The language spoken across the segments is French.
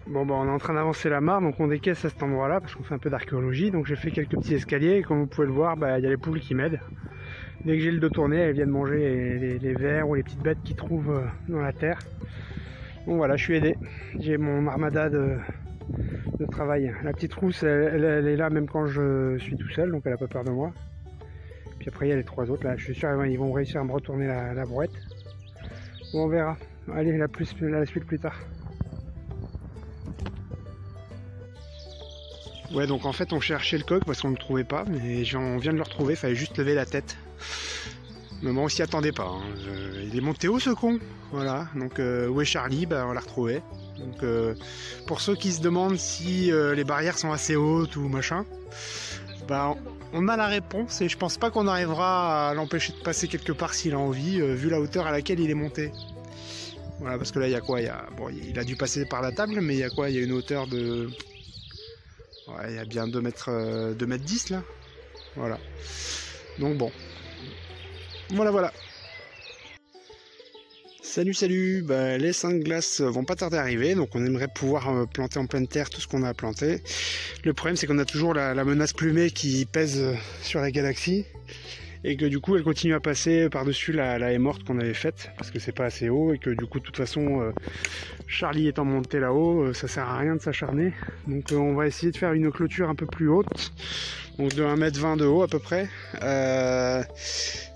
Bon bah on est en train d'avancer la mare, donc on décaisse à cet endroit là parce qu'on fait un peu d'archéologie. Donc j'ai fait quelques petits escaliers et comme vous pouvez le voir, bah, y a les poules qui m'aident. Dès que j'ai le dos tourné, elles viennent manger les vers ou les petites bêtes qu'ils trouvent dans la terre. Bon voilà, je suis aidé. J'ai mon armada de travail. La petite rousse, elle est là même quand je suis tout seul, donc elle a pas peur de moi. Puis après il y a les trois autres là, je suis sûr ils vont réussir à me retourner la brouette. Bon on verra. Allez, la suite plus tard. Ouais, donc en fait on cherchait le coq parce qu'on ne le trouvait pas, mais on vient de le retrouver, il fallait juste lever la tête. Mais bon, on s'y attendait pas, hein. Il est monté haut ce con. Voilà, donc où est Charlie? Bah on l'a retrouvé. Donc pour ceux qui se demandent si les barrières sont assez hautes ou machin, bah on a la réponse et je pense pas qu'on arrivera à l'empêcher de passer quelque part s'il a envie, vu la hauteur à laquelle il est monté. Voilà, parce que là il y a quoi? Bon, il a dû passer par la table, mais il y a quoi? Il y a une hauteur de... Ouais, il y a bien 2 mètres 10 là. Voilà. Donc bon. Voilà. Salut. Bah, les 5 glaces vont pas tarder à arriver. Donc on aimerait pouvoir planter en pleine terre tout ce qu'on a à planter. Le problème c'est qu'on a toujours la menace plumée qui pèse sur la galaxie. Et que du coup elle continue à passer par-dessus la haie morte qu'on avait faite. Parce que c'est pas assez haut. Et que du coup de toute façon... Charlie étant monté là-haut, ça sert à rien de s'acharner. Donc on va essayer de faire une clôture un peu plus haute, donc de 1,20 m de haut à peu près,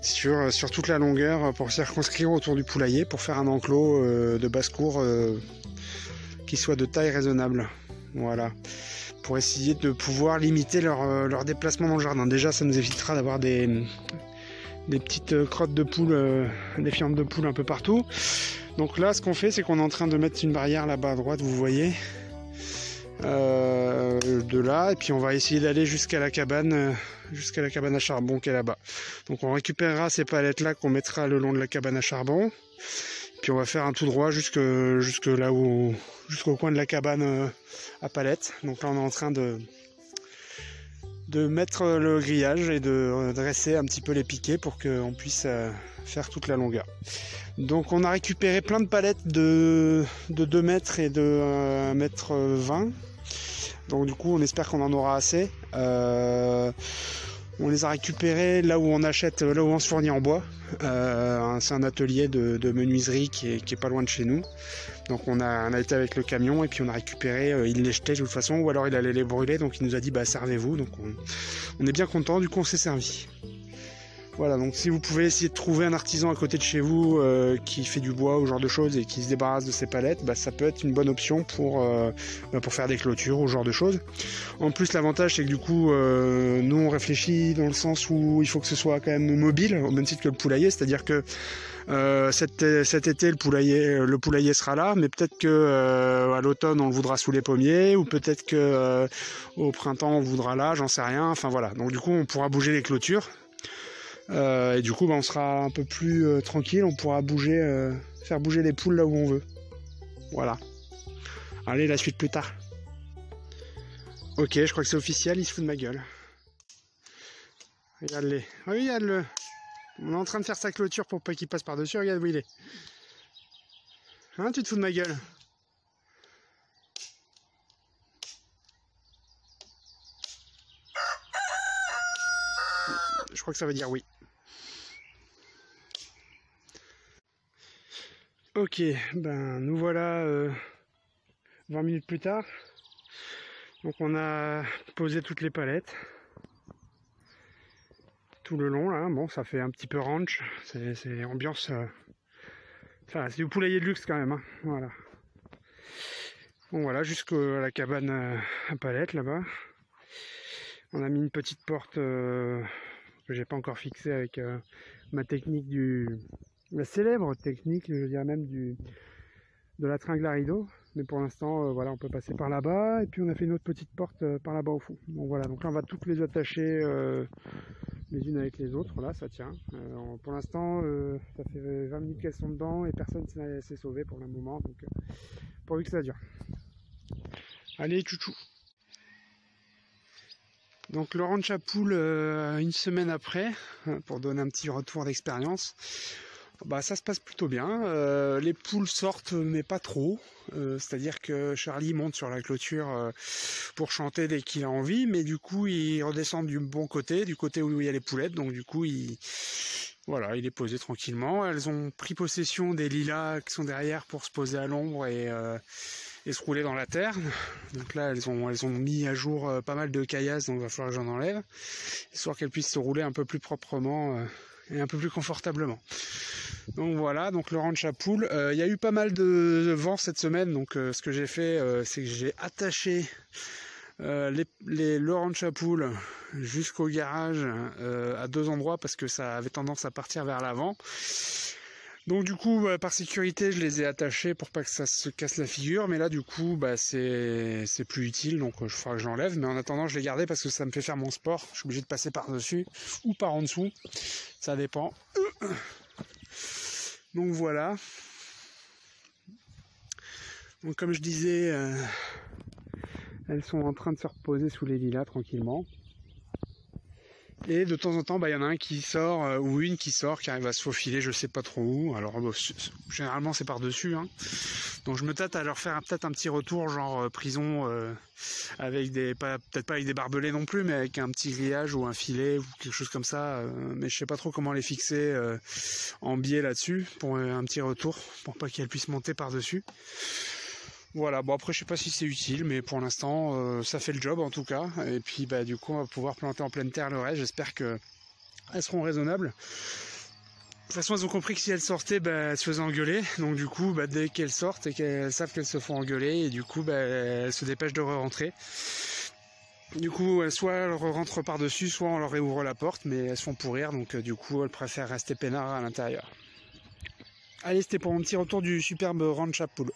sur toute la longueur pour circonscrire autour du poulailler, pour faire un enclos de basse-cour qui soit de taille raisonnable. Voilà. Pour essayer de pouvoir limiter leur déplacement dans le jardin. Déjà ça nous évitera d'avoir des petites crottes de poules, des fientes de poules un peu partout. Donc là, ce qu'on fait, c'est qu'on est en train de mettre une barrière là-bas à droite, vous voyez, de là, et puis on va essayer d'aller jusqu'à la cabane à charbon qui est là-bas. Donc on récupérera ces palettes-là qu'on mettra le long de la cabane à charbon, puis on va faire un tout droit jusque là où, jusqu'au coin de la cabane à palettes. Donc là, on est en train de mettre le grillage et de dresser un petit peu les piquets pour qu'on puisse faire toute la longueur. Donc on a récupéré plein de palettes de 2 mètres et de 1,20 m. Donc du coup on espère qu'on en aura assez. On les a récupérées là où on achète, là où on se fournit en bois. C'est un atelier de menuiserie qui est pas loin de chez nous. Donc on a été avec le camion et puis on a récupéré, il les jetait de toute façon, ou alors il allait les brûler, donc il nous a dit bah servez-vous. Donc on est bien content, du coup on s'est servi. Voilà, donc si vous pouvez essayer de trouver un artisan à côté de chez vous qui fait du bois ou ce genre de choses et qui se débarrasse de ces palettes, bah, ça peut être une bonne option pour faire des clôtures ou ce genre de choses. En plus, l'avantage c'est que du coup, nous on réfléchit dans le sens où il faut que ce soit quand même mobile, au même titre que le poulailler, c'est-à-dire que cet été le poulailler sera là, mais peut-être que à l'automne on le voudra sous les pommiers, ou peut-être que au printemps on le voudra là, j'en sais rien. Enfin voilà, donc du coup on pourra bouger les clôtures. Et du coup bah, on sera un peu plus tranquille, on pourra faire bouger les poules là où on veut. Voilà. Allez, la suite plus tard. Ok, je crois que c'est officiel, il se fout de ma gueule. Regarde-les. Regarde-le. On est en train de faire sa clôture pour pas qu'il passe par-dessus, regarde où il est. Hein, tu te fous de ma gueule? Je crois que ça veut dire oui. Ok, ben nous voilà 20 minutes plus tard. Donc on a posé toutes les palettes tout le long là. Bon, ça fait un petit peu ranch, c'est ambiance. Enfin, c'est du poulailler de luxe quand même. Hein. Voilà. Bon voilà, jusqu'à la cabane à palettes là-bas. On a mis une petite porte que j'ai pas encore fixée avec ma technique la célèbre technique, je dirais même de la tringle à rideau. Mais pour l'instant, voilà, on peut passer par là-bas. Et puis on a fait une autre petite porte par là-bas au fond. Donc voilà, donc là on va toutes les attacher les unes avec les autres. Là, ça tient. Pour l'instant, ça fait 20 minutes qu'elles sont dedans et personne s'est sauvé pour le moment. Donc pourvu que ça dure. Allez, chouchou. Donc le ranch à poules une semaine après, pour donner un petit retour d'expérience. Bah ça se passe plutôt bien. Les poules sortent mais pas trop. C'est-à-dire que Charlie monte sur la clôture pour chanter dès qu'il a envie, mais du coup il redescend du bon côté, du côté où il y a les poulettes, donc du coup voilà, il est posé tranquillement. Elles ont pris possession des lilas qui sont derrière pour se poser à l'ombre et se rouler dans la terre. Donc là elles ont mis à jour pas mal de caillasses, donc il va falloir que j'en enlève, histoire qu'elles puissent se rouler un peu plus proprement et un peu plus confortablement. Donc voilà, donc le ranch à poules. Il y a eu pas mal de vent cette semaine, donc ce que j'ai fait, c'est que j'ai attaché le ranch à poules jusqu'au garage à 2 endroits parce que ça avait tendance à partir vers l'avant. Donc du coup, par sécurité, je les ai attachés pour pas que ça se casse la figure, mais là du coup, c'est plus utile, donc je ferai que je l'enlève. Mais en attendant, je l'ai gardé parce que ça me fait faire mon sport. Je suis obligé de passer par-dessus ou par en dessous, ça dépend. Donc voilà. Donc comme je disais, elles sont en train de se reposer sous les lilas tranquillement. Et de temps en temps, y en a un qui sort, ou une qui sort, qui arrive à se faufiler, je sais pas trop où. Alors généralement c'est par-dessus. Hein. Donc je me tâte à leur faire peut-être un petit retour, genre prison, avec peut-être pas avec des barbelés non plus, mais avec un petit grillage ou un filet ou quelque chose comme ça. Mais je sais pas trop comment les fixer en biais là-dessus, pour un petit retour, pour pas qu'elles puissent monter par-dessus. Voilà, bon après je sais pas si c'est utile, mais pour l'instant ça fait le job en tout cas. Et puis du coup on va pouvoir planter en pleine terre le reste. J'espère que elles seront raisonnables. De toute façon elles ont compris que si elles sortaient, elles se faisaient engueuler. Donc du coup dès qu'elles sortent et qu'elles savent qu'elles se font engueuler, et du coup elles se dépêchent de re-rentrer. Du coup soit elles rentrent par dessus, soit on leur réouvre la porte, mais elles se font pourrir, donc du coup elles préfèrent rester peinards à l'intérieur. Allez, c'était pour mon petit retour du superbe ranch à poules.